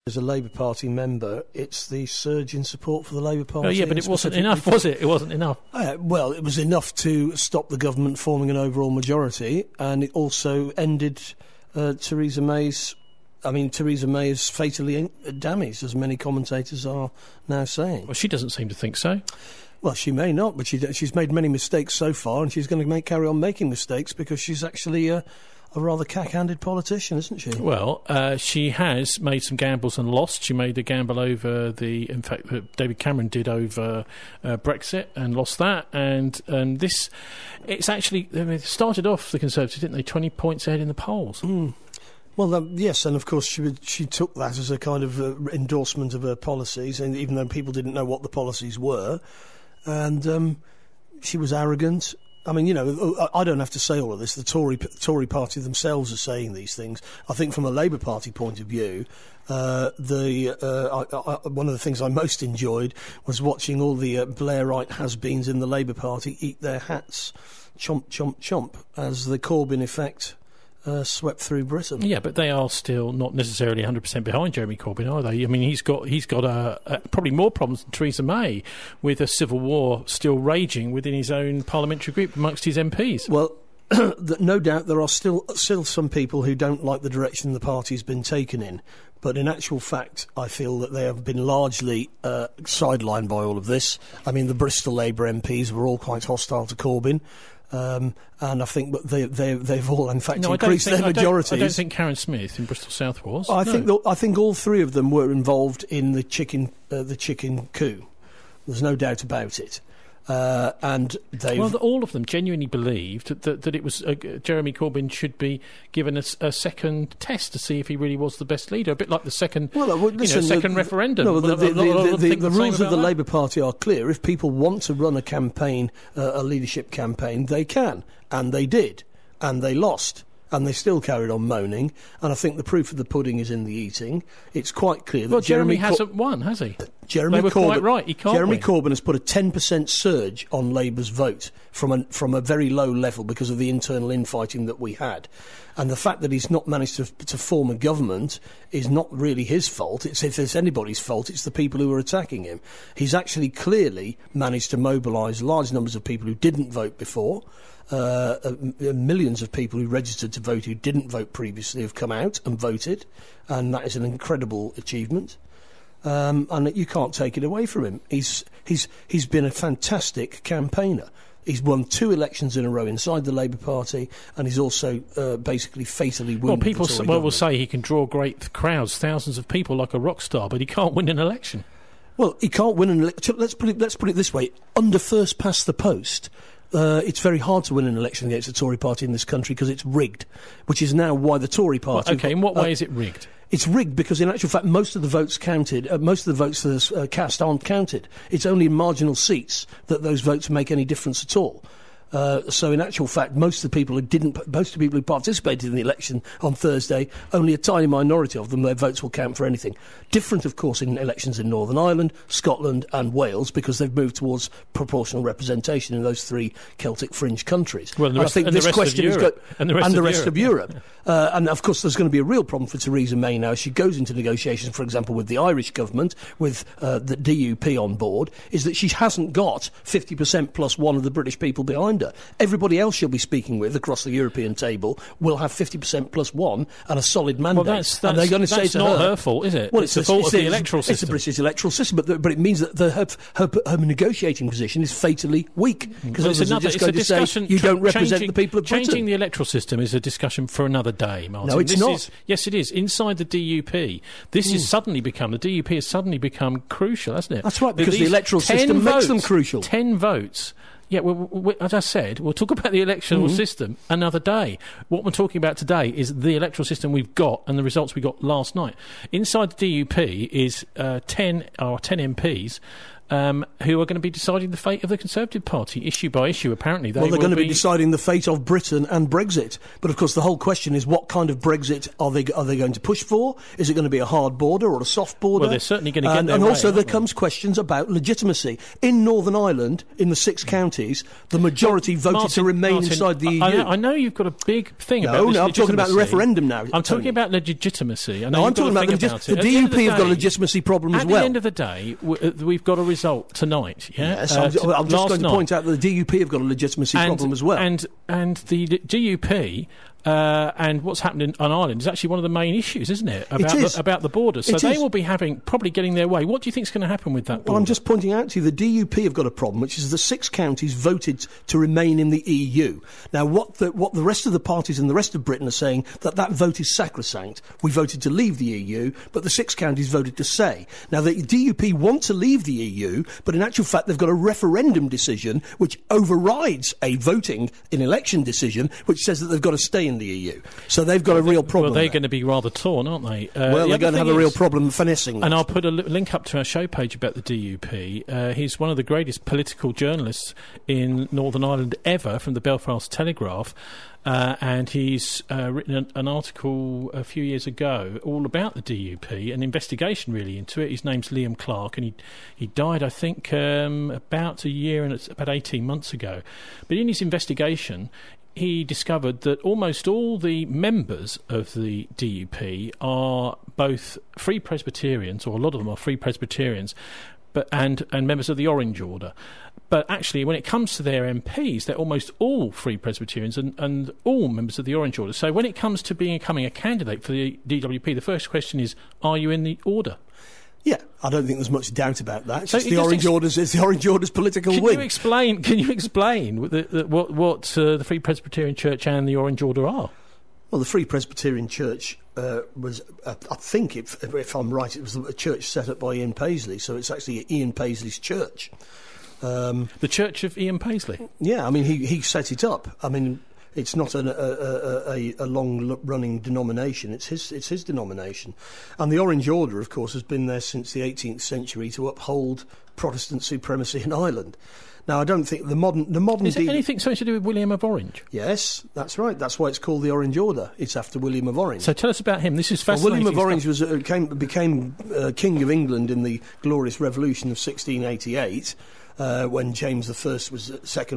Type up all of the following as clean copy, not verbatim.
As a Labour Party member, it's the surge in support for the Labour Party. Oh, yeah, but it wasn't enough, was it? It wasn't enough. Well, it was enough to stop the government forming an overall majority, and it also ended Theresa May's... Theresa May is fatally damaged, as many commentators are now saying. Well, she doesn't seem to think so. Well, she may not, but she's made many mistakes so far, and she's going to carry on making mistakes because she's actually... a rather cack-handed politician, isn't she? Well, she has made some gambles and lost. She made a gamble over David Cameron did over Brexit and lost that. And this, it's actually, they started off, the Conservatives, didn't they, 20 points ahead in the polls. Mm. Well, yes, and of course she took that as a kind of endorsement of her policies, and even though people didn't know what the policies were, and she was arrogant. I mean, I don't have to say all of this. The Tory party themselves are saying these things. I think from a Labour Party point of view, one of the things I most enjoyed was watching all the Blairite has-beens in the Labour Party eat their hats, chomp, chomp, chomp, as the Corbyn effect swept through Britain. Yeah, but they are still not necessarily 100% behind Jeremy Corbyn, are they? I mean, he's got probably more problems than Theresa May, with a civil war still raging within his own parliamentary group amongst his MPs. Well, no doubt there are still some people who don't like the direction the party's been taken in. But in actual fact, I feel that they have been largely sidelined by all of this. I mean, the Bristol Labour MPs were all quite hostile to Corbyn. And I think they've all, in fact, increased their majorities. I don't think Karen Smith in Bristol South was. I think all three of them were involved in the chicken coup. There's no doubt about it. And all of them genuinely believed that it was Jeremy Corbyn should be given a second test to see if he really was the best leader, a bit like the second referendum. No, the rules of the Labour Party are clear. If people want to run a campaign, a leadership campaign, they can, and they did, and they lost. And they still carried on moaning, and I think the proof of the pudding is in the eating. It's quite clear that Jeremy hasn't won, has he? They were quite right. He can't Jeremy Corbyn has put a 10% surge on Labour's vote from a very low level because of the internal infighting that we had. And the fact that he's not managed to form a government is not really his fault. If there's anybody's fault, it's the people who are attacking him. He's actually clearly managed to mobilise large numbers of people who didn't vote before. Millions of people who registered to vote who didn't vote previously have come out and voted, and that is an incredible achievement. And you can't take it away from him. He's been a fantastic campaigner. He's won 2 elections in a row inside the Labour Party, and he's also basically fatally wounded. Well, people will say he can draw great crowds, thousands of people like a rock star, but he can't win an election. Well, he can't win an election. Let's put it this way: under first past the post. It's very hard to win an election against the Tory party in this country because it's rigged, which is now why the Tory party... Well, OK, in what way is it rigged? It's rigged because, in actual fact, most of the votes counted, most of the votes that are cast aren't counted. It's only in marginal seats that those votes make any difference at all. So, in actual fact, most of the people who participated in the election on Thursday, only a tiny minority of them, their votes will count for anything. Different, of course, in elections in Northern Ireland, Scotland and Wales, because they've moved towards proportional representation in those 3 Celtic fringe countries. Well, and the rest of Europe. And, of course, there's going to be a real problem for Theresa May now as she goes into negotiations, for example, with the Irish government, with the DUP on board, is that she hasn't got 50% plus one of the British people behind her. Everybody else she'll be speaking with across the European table will have 50% plus one and a solid mandate. Well, that's and they're going to say to not her, her fault, is it? Well, it's the fault of the electoral system. It's the British electoral system, but it means that her negotiating position is fatally weak. Because others are just going to say, you don't represent the people of Britain. Changing the electoral system is a discussion for another day, Martin. No, it's not. Yes, it is. Inside the DUP, the DUP has suddenly become crucial, hasn't it? That's right, because the electoral system makes them crucial. 10 votes. Yeah, as I said, we'll talk about the electoral system another day. What we're talking about today is the electoral system we've got and the results we got last night. Inside the DUP is 10 MPs who are going to be deciding the fate of the Conservative Party, issue by issue, apparently. They're going to be deciding the fate of Britain and Brexit. But, of course, the whole question is what kind of Brexit are they going to push for? Is it going to be a hard border or a soft border? Well, they're certainly going to get their And way, also there aren't comes questions about legitimacy. In Northern Ireland, in the 6 counties, the majority voted to remain inside the EU. I know you've got a big thing about this. No, I'm talking about the referendum now. I'm talking about legitimacy. No, I'm talking about the DUP have got a legitimacy problem as well. At the end of the day, we've got a result tonight. Yeah? Yes, I'm just going to point out that the DUP have got a legitimacy problem as well. And the DUP... and what's happening on Ireland is actually one of the main issues, isn't it? About the border. So they will be probably getting their way. What do you think is going to happen with that border? Well, I'm just pointing out to you the DUP have got a problem, which is the 6 counties voted to remain in the EU. Now, what the rest of the parties in the rest of Britain are saying, that vote is sacrosanct. We voted to leave the EU, but the 6 counties voted to stay. Now, the DUP want to leave the EU, but in actual fact, they've got a referendum decision which overrides a voting in election decision, which says that they've got to stay in the EU. So they've got a real problem. Well, they're going to be rather torn, aren't they? Well, they're going to have a real problem finessing that. And I'll put a link up to our show page about the DUP. He's one of the greatest political journalists in Northern Ireland ever, from the Belfast Telegraph. And he's written an article a few years ago all about the DUP, an investigation really into it. His name's Liam Clark, and he died, I think, about a year and about 18 months ago. But in his investigation, he discovered that almost all the members of the DUP are both Free Presbyterians, or a lot of them are Free Presbyterians, and members of the Orange Order. But actually, when it comes to their MPs, they're almost all Free Presbyterians and all members of the Orange Order. So when it comes to becoming a candidate for the DWP, the first question is, are you in the order? Yeah, I don't think there's much doubt about that. It's the Orange Order's political wing. Can you explain what the Free Presbyterian Church and the Orange Order are? Well, the Free Presbyterian Church was, I think, if I'm right, it was a church set up by Ian Paisley, so it's actually Ian Paisley's church. The Church of Ian Paisley? Yeah, I mean, he set it up. I mean, it's not a long-running denomination. It's his denomination. And the Orange Order, of course, has been there since the 18th century to uphold Protestant supremacy in Ireland. Now, I don't think the modern... Is it anything something to do with William of Orange? Yes, that's right. That's why it's called the Orange Order. It's after William of Orange. So tell us about him. This is fascinating. William of Orange became King of England in the Glorious Revolution of 1688, when James II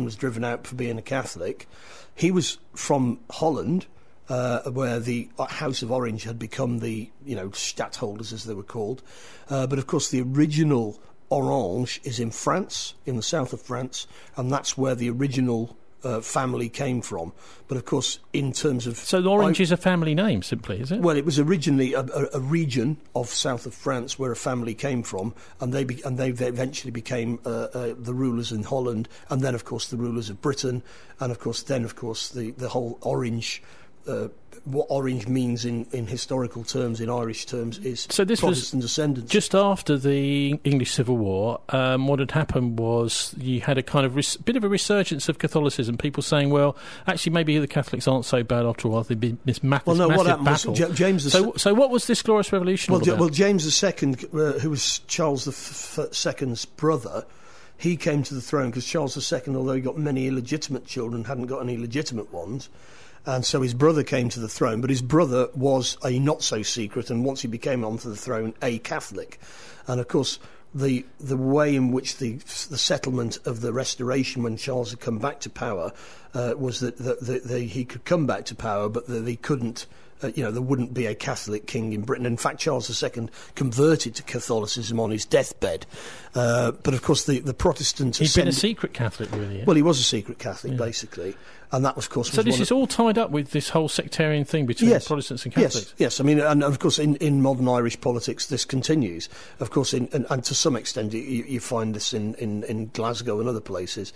was driven out for being a Catholic. He was from Holland, where the House of Orange had become the, stadtholders, as they were called. But, of course, the original Orange is in France, in the south of France, and that's where the original family came from. But, of course, in terms of... So Orange is a family name, simply, is it? Well, it was originally a region of south of France where a family came from, and they eventually became the rulers in Holland, and then, of course, the rulers of Britain, and, of course, the whole Orange... what Orange means in historical terms, in Irish terms, is Protestant descendants. Just after the English Civil War, what had happened was you had a kind of bit of a resurgence of Catholicism. People saying, well, actually, maybe the Catholics aren't so bad after all. There'd been this massive battle. So what was this Glorious Revolution all about? Well, James II, who was Charles II's brother, he came to the throne because Charles II, although he got many illegitimate children, hadn't got any legitimate ones. And so his brother came to the throne, but his brother was a not-so-secret, and once he became onto the throne, a Catholic. And, of course, the way in which the settlement of the Restoration, when Charles had come back to power, was that he could come back to power, but that he couldn't... there wouldn't be a Catholic king in Britain. In fact, Charles II converted to Catholicism on his deathbed. But, of course, the Protestant... He'd been a secret Catholic, really. Yeah? Well, he was a secret Catholic, basically. And that, of course... So this is all tied up with this whole sectorian thing between Protestants and Catholics? Yes. I mean, and, of course, in modern Irish politics, this continues. Of course, and to some extent, you find this in Glasgow and other places.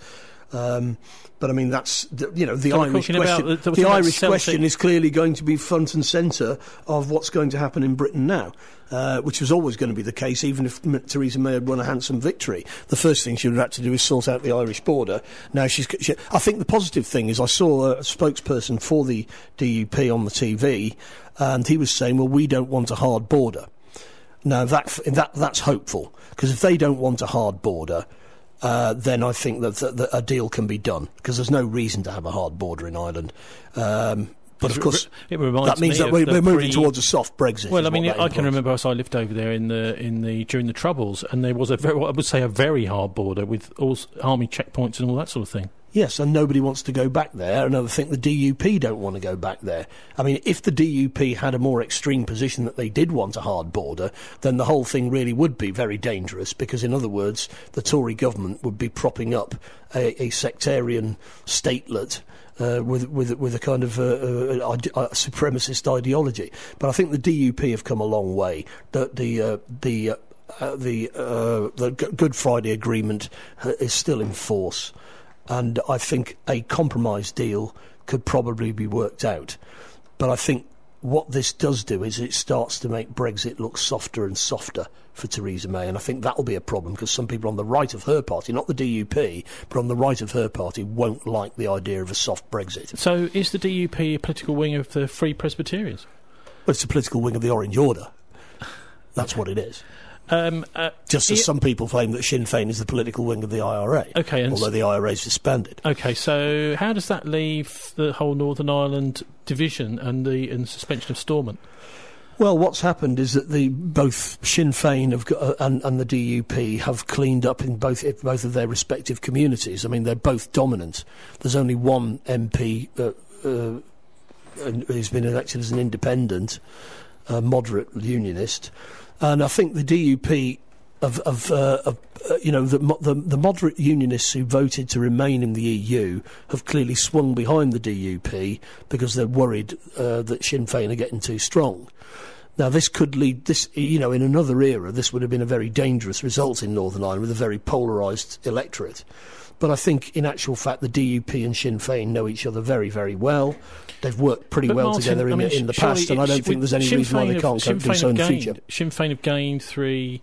But I mean, that's the Irish question. The Irish question is clearly going to be front and centre of what's going to happen in Britain now, which was always going to be the case. Even if Theresa May had won a handsome victory, the first thing she would have had to do is sort out the Irish border. Now, I think the positive thing is I saw a spokesperson for the DUP on the TV, and he was saying, "Well, we don't want a hard border." Now, that's hopeful, because if they don't want a hard border, then I think that a deal can be done, because there's no reason to have a hard border in Ireland. But of course, that means that we're moving towards a soft Brexit. Well, I mean, I can remember as I lived over there during the Troubles, and there was a very hard border with all army checkpoints and all that sort of thing. Yes, and nobody wants to go back there, and I think the DUP don't want to go back there. I mean, if the DUP had a more extreme position that they did want a hard border, then the whole thing really would be very dangerous, because, in other words, the Tory government would be propping up a sectarian statelet with a kind of supremacist ideology. But I think the DUP have come a long way. The Good Friday Agreement is still in force. And I think a compromise deal could probably be worked out. But I think what this does do is it starts to make Brexit look softer and softer for Theresa May. And I think that will be a problem, because some people on the right of her party, not the DUP, but on the right of her party, won't like the idea of a soft Brexit. So is the DUP a political wing of the Free Presbyterians? Well, it's a political wing of the Orange Order. That's what it is. Just as some people claim that Sinn Féin is the political wing of the IRA, although the IRA is disbanded. Okay, so how does that leave the whole Northern Ireland division and the suspension of Stormont? Well, what's happened is that both Sinn Féin and the DUP have cleaned up in both of their respective communities. I mean, they're both dominant. There's only one MP who's been elected as an independent, moderate unionist. And I think the DUP the moderate unionists who voted to remain in the EU have clearly swung behind the DUP because they're worried that Sinn Féin are getting too strong. Now, this could lead in another era, this would have been a very dangerous result in Northern Ireland with a very polarised electorate. But I think, in actual fact, the DUP and Sinn Féin know each other very, very well. They've worked pretty well together in the past, and I don't think there's any reason why they can't do so in the future. Sinn Féin have gained 3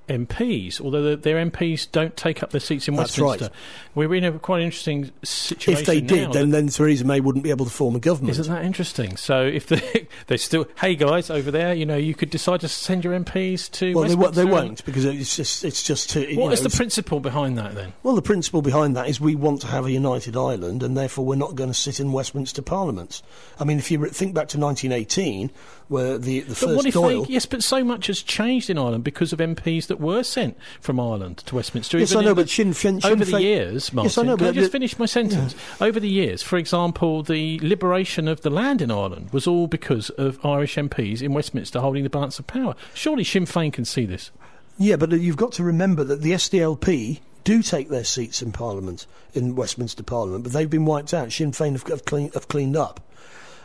MPs, although their MPs don't take up their seats in Westminster. Right. We're in a quite interesting situation. If they did, then Theresa May wouldn't be able to form a government. Isn't that interesting? So if they're still, hey guys over there, you could decide to send your MPs to Westminster. They won't, because it's just too. What is the principle behind that then? Well, the principle behind that is we want to have a united Ireland, and therefore we're not going to sit in Westminster Parliaments. I mean, if you think back to 1918, where the first Dáil... Yes, but so much has changed in Ireland because of MPs that were sent from Ireland to Westminster. Yes, I know, but Sinn Féin... Over the years, Martin, yes, I know, can I just finish my sentence? Yeah. Over the years, for example, the liberation of the land in Ireland was all because of Irish MPs in Westminster holding the balance of power. Surely Sinn Féin can see this. Yeah, but you've got to remember that the SDLP do take their seats in Parliament, in Westminster Parliament, but they've been wiped out. Sinn Féin have cleaned up.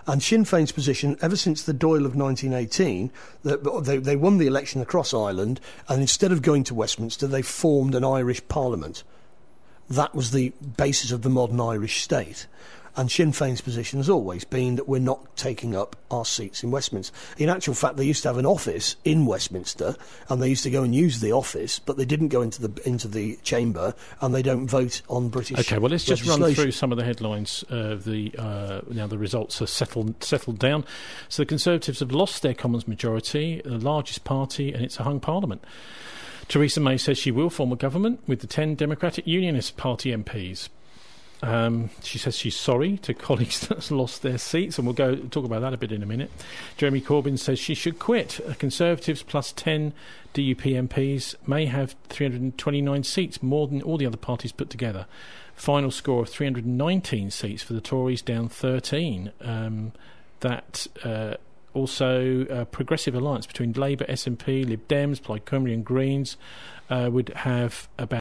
And Sinn Féin's position, ever since the Dáil of 1918, they won the election across Ireland, and instead of going to Westminster, they formed an Irish Parliament. That was the basis of the modern Irish state. And Sinn Féin's position has always been that we're not taking up our seats in Westminster. In actual fact, they used to have an office in Westminster, and they used to go and use the office, but they didn't go into the chamber, and they don't vote on British Okay, well, let's just run through some of the headlines of now the results are settled down. So the Conservatives have lost their Commons majority, the largest party, and it's a hung parliament. Theresa May says she will form a government with the 10 Democratic Unionist Party MPs. She says she's sorry to colleagues that's lost their seats, and we'll talk about that a bit in a minute. Jeremy Corbyn says she should quit. Conservatives plus 10 DUP MPs may have 329 seats, more than all the other parties put together. Final score of 319 seats for the Tories, down 13. Also, a progressive alliance between Labour, SNP, Lib Dems, Plaid Cymru and Greens would have about